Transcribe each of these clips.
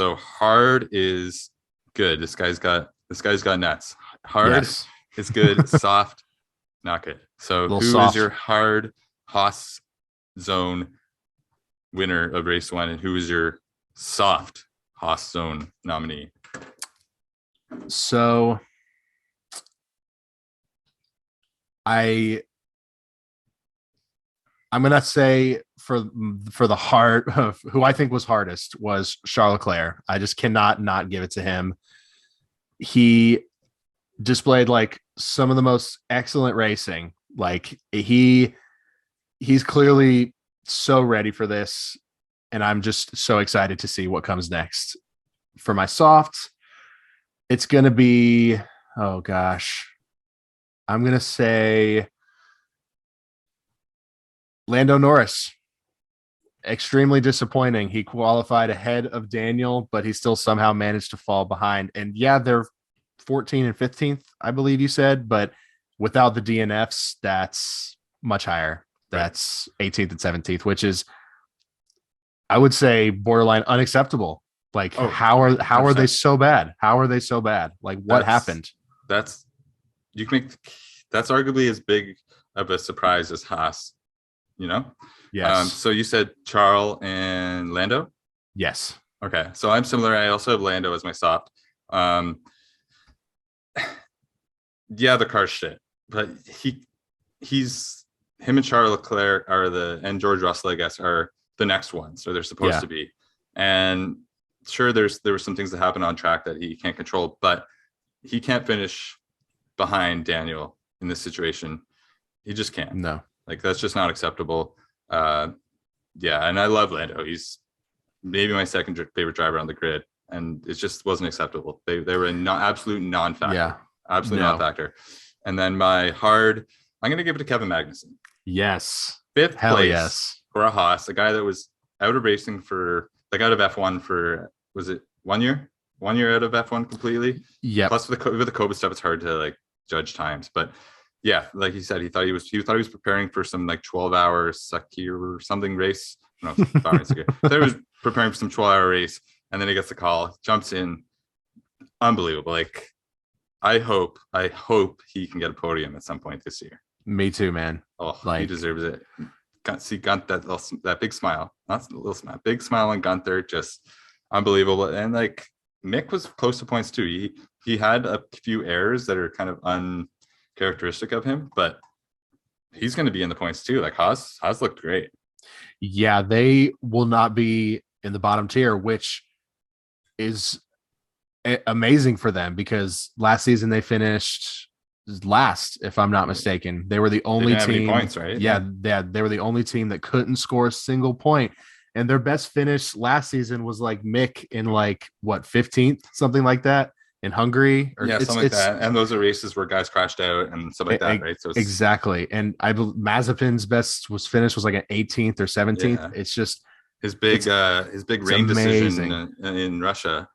So hard is good. This guy's got nuts. Hard Yes. is good. Soft, not good. A So little who is soft. your hard Haas zone winner of race one, and who is your soft Haas zone nominee? So I'm gonna say for the hard who I think was hardest was Charles Leclerc. I just cannot not give it to him. He displayed like some of the most excellent racing. Like he's clearly so ready for this, and I'm just so excited to see what comes next. For my soft, it's gonna be, oh gosh, I'm gonna say Lando Norris. Extremely disappointing. He qualified ahead of Daniel, but he still somehow managed to fall behind. And yeah, they're 14 and 15th, I believe you said, but without the DNFs, that's much higher. That's 18th and 17th, which is, I would say, borderline unacceptable. Like, how are they so bad? How are they so bad? Like, what happened? That's you can make that's arguably as big of a surprise as Haas. Yes. So you said Charles and Lando? Yes. Okay. So I'm similar. I also have Lando as my soft. Yeah, the car's shit, but he's him and Charles Leclerc and George Russell, I guess, are the next ones, or they're supposed to be. And sure, there were some things that happen on track that he can't control, but he can't finish behind Daniel in this situation. He just can't. No. Like, that's just not acceptable. Yeah, and I love Lando. He's maybe my second favorite driver on the grid, and it just wasn't acceptable. They were an absolute non-factor. Yeah. Absolutely non-factor. And then my hard, I'm going to give it to Kevin Magnussen. Yes. Fifth Hell place yes. for a Haas, a guy that was out of racing out of F1 for, was it 1 year? 1 year out of F1 completely? Yeah. Plus with the COVID stuff, it's hard to like judge times. But yeah, like he said, he thought he was preparing for some like 12-hour Sakir or something race. No, Bahrain Sakir. He was preparing for some 12-hour race, and then he gets the call, jumps in. Unbelievable. Like, I hope he can get a podium at some point this year. Me too, man. Oh, like, he deserves it. That big smile, not a little smile, big smile on Gunther, just unbelievable. And like Mick was close to points too. He had a few errors that are kind of uncharacteristic of him, but he's going to be in the points too. Like Haas looked great. Yeah, they will not be in the bottom tier, which is amazing for them because last season they finished last, if I'm not mistaken. They were the only team. Points, right? Yeah, they were the only team that couldn't score a single point. And their best finish last season was like Mick in like what 15th, something like that, in Hungary, or something like that. And those are races where guys crashed out and stuff like that, right? So exactly. And I believe Mazepin's best finish was like an 18th or 17th. Yeah. It's just his big rain decision in Russia.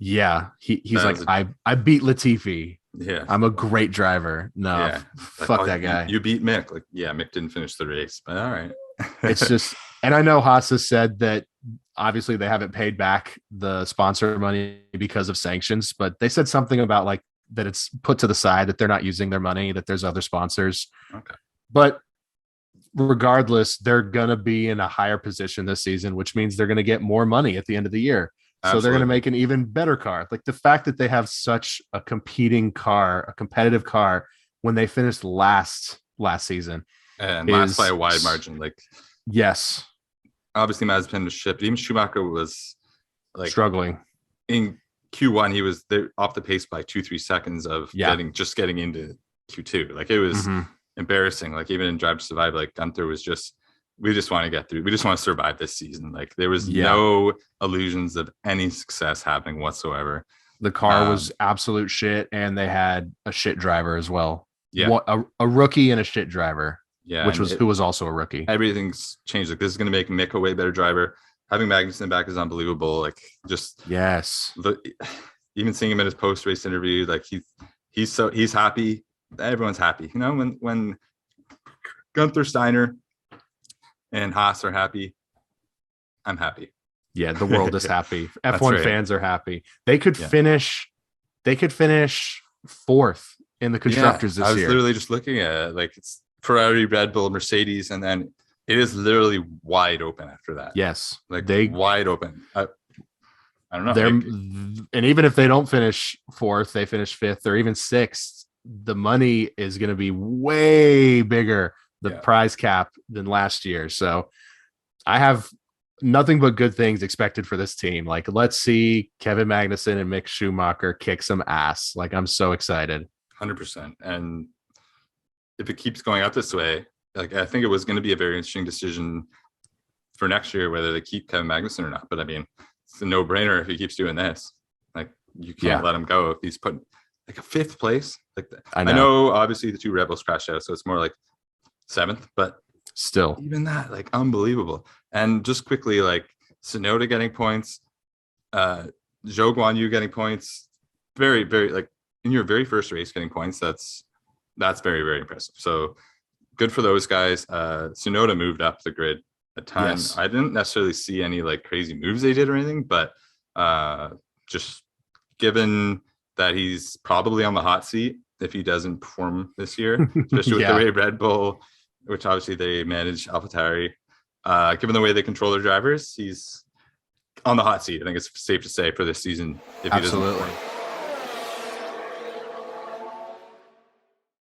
Yeah, he's like, I beat Latifi. Yeah, I'm a great driver. No, yeah. Fuck that guy. You beat Mick. Like, yeah, Mick didn't finish the race, but all right. It's just, and I know Haas has said that obviously they haven't paid back the sponsor money because of sanctions, but they said something about like that it's put to the side, that they're not using their money, that there's other sponsors. Okay. But regardless, they're going to be in a higher position this season, which means they're going to get more money at the end of the year. So they're going to make an even better car. Like the fact that they have such a competitive car when they finished last season. And last by a wide margin. Like, yes. Obviously Mazepin was shipped. Even Schumacher was like struggling. In Q1, he was off the pace by 2-3 seconds of getting into Q2. Like, it was embarrassing. Like, even in Drive to Survive, like Gunther was just, we just want to get through. We just want to survive this season. Like, there was no illusions of any success happening whatsoever. The car was absolute shit, and they had a shit driver as well. Yeah, a rookie and a shit driver. Yeah, who was also a rookie. Everything's changed. Like, this is going to make Mick a way better driver. Having Magnussen back is unbelievable. Like, just even seeing him in his post race interview, like he's happy. Everyone's happy. You know, when Gunther Steiner and Haas are happy, I'm happy. Yeah, the world is happy. That's F1 right. fans are happy. They could Yeah. finish. They could finish fourth in the Yeah. constructors I this was year. literally just looking at it. Like it's Ferrari, Red Bull, Mercedes, and then it is literally wide open after that. Yes, Like they wide open. I don't know. they're Like, and even if they don't finish fourth, they finish fifth or even sixth. The money is going to be way bigger, the yeah. prize cap, than last year. So I have nothing but good things expected for this team. Like, let's see Kevin Magnussen and Mick Schumacher kick some ass. Like, I'm so excited. 100%. And if it keeps going out this way, like I think it was going to be a very interesting decision for next year whether they keep Kevin Magnussen or not. But I mean, it's a no-brainer if he keeps doing this. Like you can't let him go if he's put like a fifth place. Like I know obviously the two Rebels crashed out, so it's more like seventh, but still, even that, like unbelievable. And just quickly, like Tsunoda getting points, Zhou Guan Yu getting points, very, very like in your very first race getting points. That's very, very impressive. So good for those guys. Tsunoda moved up the grid a ton. Yes. I didn't necessarily see any like crazy moves they did or anything, but just given that he's probably on the hot seat if he doesn't perform this year, especially with the way Red Bull, which obviously they manage AlphaTauri, given the way they control their drivers, he's on the hot seat. I think it's safe to say for this season if he doesn't perform.